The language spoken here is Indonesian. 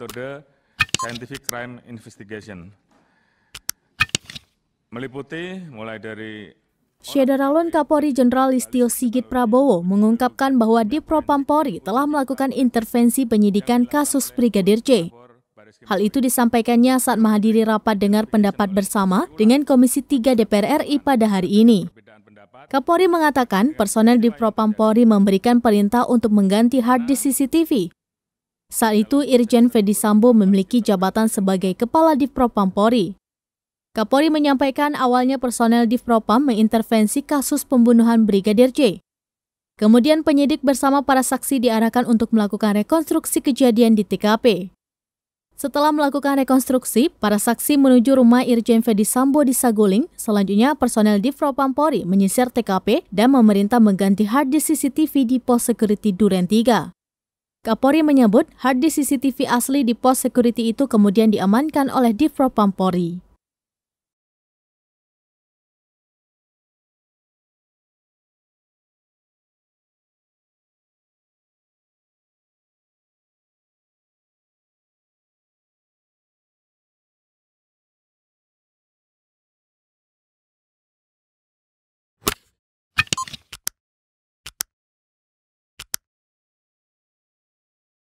metode scientific crime investigation. Meliputi mulai dari Syederalun Kapolri Jenderal Listio Sigit Prabowo mengungkapkan bahwa Divpropampori telah melakukan intervensi penyidikan kasus Brigadir J. Hal itu disampaikannya saat menghadiri rapat dengar pendapat bersama dengan Komisi 3 DPR RI pada hari ini. Kapolri mengatakan personel Divpropampori memberikan perintah untuk mengganti hard disk CCTV. Saat itu Irjen Ferdy Sambo memiliki jabatan sebagai Kepala Divpropampori. Kapolri menyampaikan awalnya personel Divpropam mengintervensi kasus pembunuhan Brigadir J. Kemudian penyidik bersama para saksi diarahkan untuk melakukan rekonstruksi kejadian di TKP. Setelah melakukan rekonstruksi, para saksi menuju rumah Irjen Ferdy Sambo di Saguling. Selanjutnya, personel Divpropampori menyisir TKP dan memerintah mengganti hard disk CCTV di pos security Duren 3. Kapolri menyebut hard disk CCTV asli di pos security itu kemudian diamankan oleh Divpropampori.